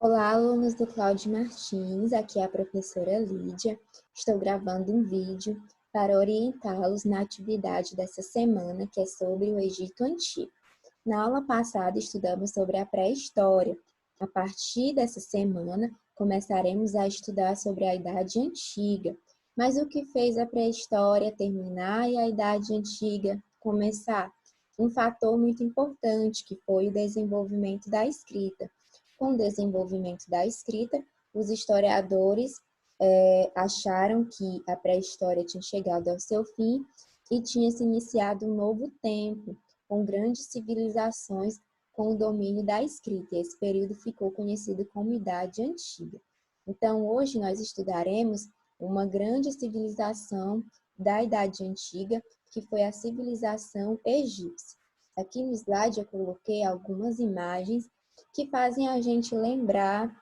Olá, alunos do Cláudio Martins, aqui é a professora Lídia. Estou gravando um vídeo para orientá-los na atividade dessa semana, que é sobre o Egito Antigo. Na aula passada, estudamos sobre a pré-história. A partir dessa semana, começaremos a estudar sobre a Idade Antiga. Mas o que fez a pré-história terminar e a Idade Antiga começar? Um fator muito importante, que foi o desenvolvimento da escrita. Com o desenvolvimento da escrita, os historiadores acharam que a pré-história tinha chegado ao seu fim e tinha se iniciado um novo tempo, com grandes civilizações com o domínio da escrita. E esse período ficou conhecido como Idade Antiga. Então, hoje nós estudaremos uma grande civilização da Idade Antiga, que foi a civilização egípcia. Aqui no slide eu coloquei algumas imagens que fazem a gente lembrar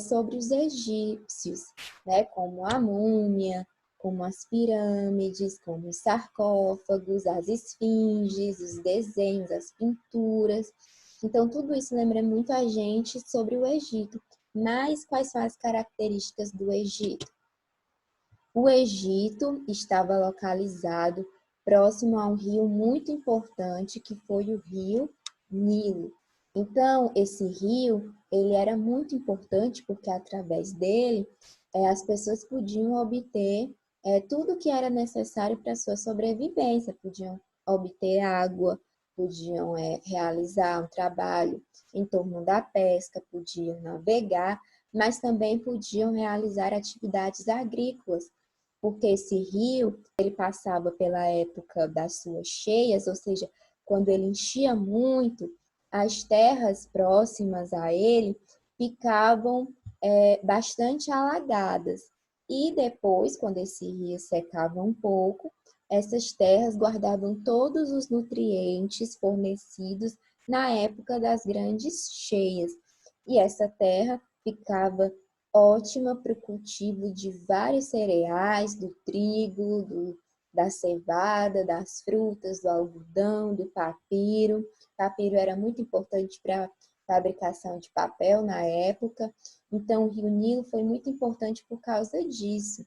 sobre os egípcios, né? Como a múmia, como as pirâmides, como os sarcófagos, as esfinges, os desenhos, as pinturas. Então, tudo isso lembra muito a gente sobre o Egito. Mas quais são as características do Egito? O Egito estava localizado próximo a um rio muito importante, que foi o rio Nilo. Então, esse rio, ele era muito importante porque através dele as pessoas podiam obter tudo que era necessário para a sua sobrevivência. Podiam obter água, podiam realizar um trabalho em torno da pesca, podiam navegar, mas também podiam realizar atividades agrícolas, porque esse rio, ele passava pela época das suas cheias, ou seja, quando ele enchia muito, as terras próximas a ele ficavam bastante alagadas. E depois, quando esse rio secava um pouco, essas terras guardavam todos os nutrientes fornecidos na época das grandes cheias. E essa terra ficava ótima para o cultivo de vários cereais, do trigo, da cevada, das frutas, do algodão, do papiro. O papiro era muito importante para a fabricação de papel na época. Então, o Rio Nilo foi muito importante por causa disso.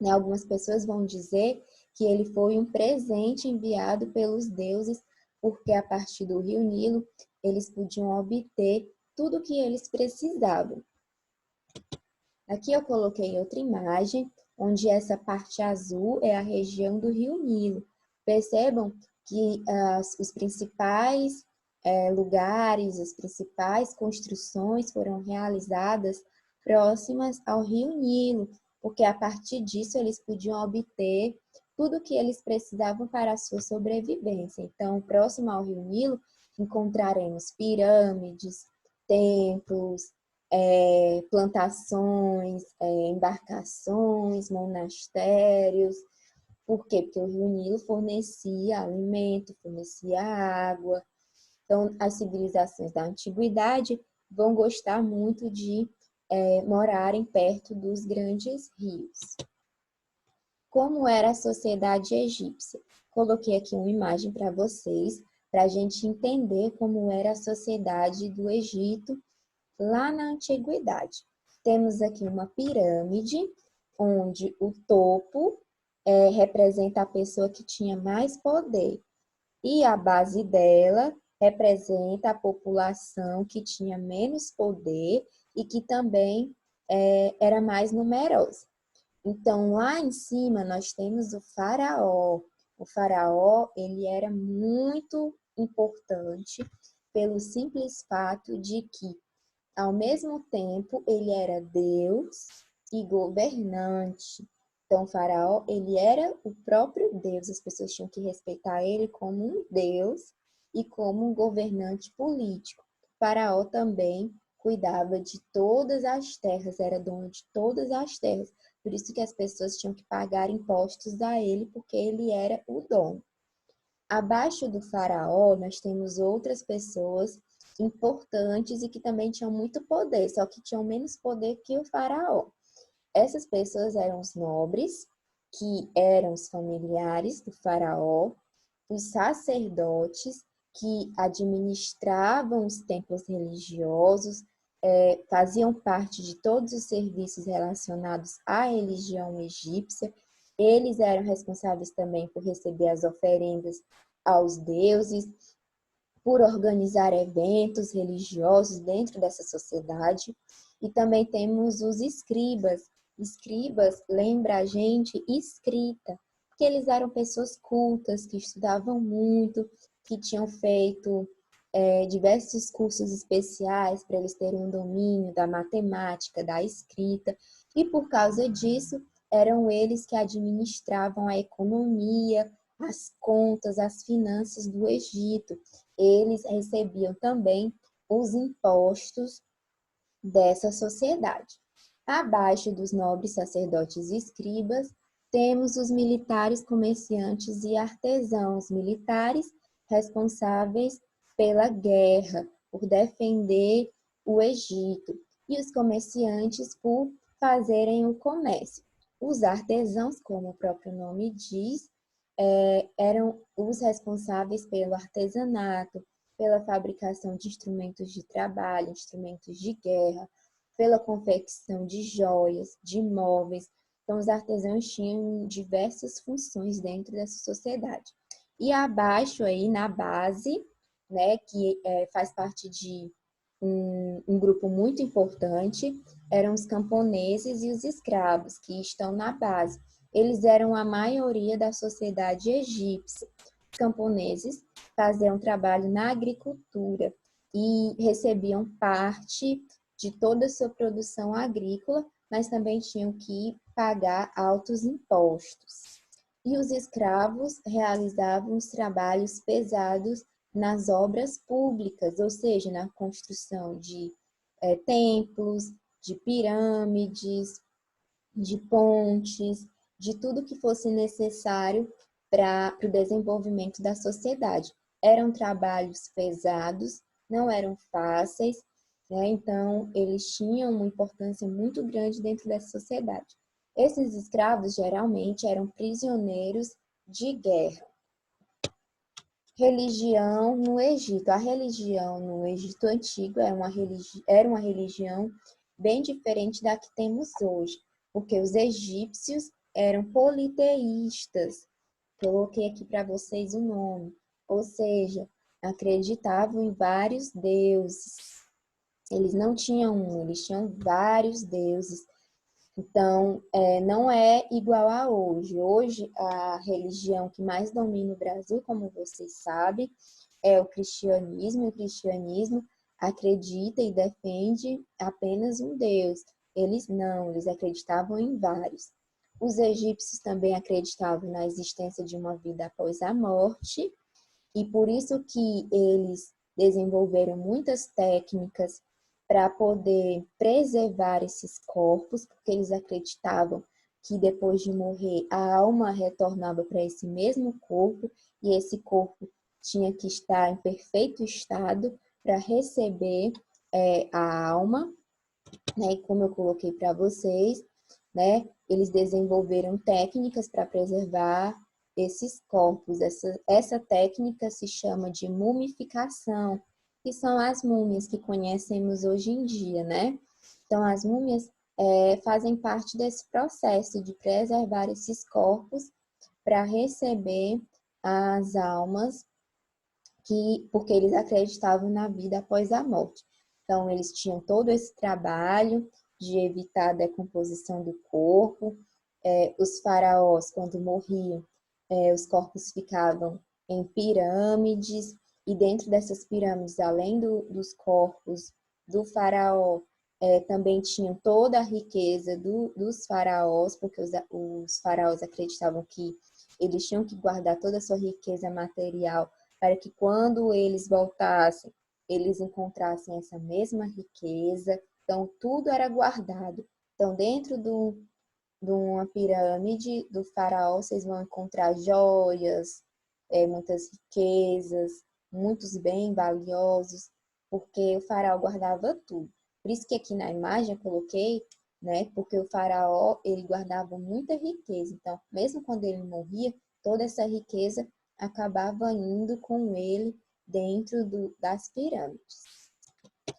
Algumas pessoas vão dizer que ele foi um presente enviado pelos deuses, porque a partir do Rio Nilo eles podiam obter tudo o que eles precisavam. Aqui eu coloquei outra imagem, onde essa parte azul é a região do Rio Nilo. Percebam que os principais lugares, as principais construções foram realizadas próximas ao Rio Nilo, porque a partir disso eles podiam obter tudo o que eles precisavam para a sua sobrevivência. Então, próximo ao Rio Nilo, encontraremos pirâmides, templos, plantações, embarcações, monastérios. Por quê? Porque o Rio Nilo fornecia alimento, fornecia água. Então, as civilizações da antiguidade vão gostar muito de morarem perto dos grandes rios. Como era a sociedade egípcia? Coloquei aqui uma imagem para vocês, para a gente entender como era a sociedade do Egito lá na antiguidade. Temos aqui uma pirâmide, onde o topo representa a pessoa que tinha mais poder, e a base dela representa a população que tinha menos poder e que também era mais numerosa. Então, lá em cima, nós temos o faraó. O faraó, ele era muito importante pelo simples fato de que, ao mesmo tempo, ele era Deus e governante. Então, o faraó, ele era o próprio Deus. As pessoas tinham que respeitar ele como um Deus e como um governante político. O faraó também cuidava de todas as terras, era dono de todas as terras. Por isso que as pessoas tinham que pagar impostos a ele, porque ele era o dono. Abaixo do faraó, nós temos outras pessoas importantes e que também tinham muito poder, só que tinham menos poder que o faraó. Essas pessoas eram os nobres, que eram os familiares do faraó, os sacerdotes, que administravam os templos religiosos, faziam parte de todos os serviços relacionados à religião egípcia. Eles eram responsáveis também por receber as oferendas aos deuses, por organizar eventos religiosos dentro dessa sociedade. E também temos os escribas. Escribas lembra a gente escrita, porque eles eram pessoas cultas, que estudavam muito, que tinham feito diversos cursos especiais para eles terem um domínio da matemática, da escrita, e por causa disso, eram eles que administravam a economia, as contas, as finanças do Egito. Eles recebiam também os impostos dessa sociedade. Abaixo dos nobres sacerdotes e escribas, temos os militares, comerciantes e artesãos militares responsáveis pela guerra, por defender o Egito, e os comerciantes por fazerem o comércio. Os artesãos, como o próprio nome diz, eram os responsáveis pelo artesanato, pela fabricação de instrumentos de trabalho, instrumentos de guerra, pela confecção de joias, de móveis. Então, os artesãos tinham diversas funções dentro dessa sociedade. E abaixo aí, na base, né, que faz parte de um grupo muito importante, eram os camponeses e os escravos, que estão na base. Eles eram a maioria da sociedade egípcia. Os camponeses faziam trabalho na agricultura e recebiam parte de toda a sua produção agrícola, mas também tinham que pagar altos impostos. E os escravos realizavam os trabalhos pesados nas obras públicas, ou seja, na construção de templos, de pirâmides, de pontes, de tudo que fosse necessário para o desenvolvimento da sociedade. Eram trabalhos pesados, não eram fáceis, né? Então eles tinham uma importância muito grande dentro dessa sociedade. Esses escravos geralmente eram prisioneiros de guerra. Religião no Egito. A religião no Egito Antigo era uma religião bem diferente da que temos hoje, porque os egípcios eram politeístas. Coloquei aqui para vocês o nome. Ou seja, acreditavam em vários deuses. Eles não tinham um, eles tinham vários deuses. Então, não é igual a hoje. Hoje, a religião que mais domina o Brasil, como vocês sabem, é o cristianismo. E o cristianismo acredita e defende apenas um Deus. Eles não, eles acreditavam em vários. Os egípcios também acreditavam na existência de uma vida após a morte, e por isso que eles desenvolveram muitas técnicas para poder preservar esses corpos, porque eles acreditavam que depois de morrer a alma retornava para esse mesmo corpo e esse corpo tinha que estar em perfeito estado para receber a alma, né? E como eu coloquei para vocês, né? Eles desenvolveram técnicas para preservar esses corpos. Essa técnica se chama de mumificação, que são as múmias que conhecemos hoje em dia, né? Então, as múmias fazem parte desse processo de preservar esses corpos para receber as almas, porque eles acreditavam na vida após a morte. Então, eles tinham todo esse trabalho de evitar a decomposição do corpo. Os faraós, quando morriam, os corpos ficavam em pirâmides, e dentro dessas pirâmides, além dos corpos do faraó, também tinham toda a riqueza dos faraós, porque os faraós acreditavam que eles tinham que guardar toda a sua riqueza material para que quando eles voltassem, eles encontrassem essa mesma riqueza. Então, tudo era guardado. Então, dentro de uma pirâmide do faraó, vocês vão encontrar joias, muitas riquezas, muitos bens valiosos, porque o faraó guardava tudo. Por isso que aqui na imagem eu coloquei, né? Porque o faraó, ele guardava muita riqueza. Então, mesmo quando ele morria, toda essa riqueza acabava indo com ele dentro das pirâmides.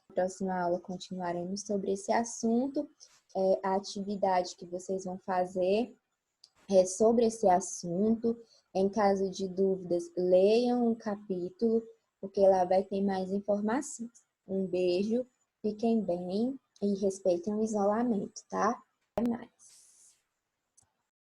Na próxima aula continuaremos sobre esse assunto. A atividade que vocês vão fazer é sobre esse assunto. Em caso de dúvidas, leiam o capítulo, porque lá vai ter mais informações. Um beijo, fiquem bem e respeitem o isolamento, tá? Até mais.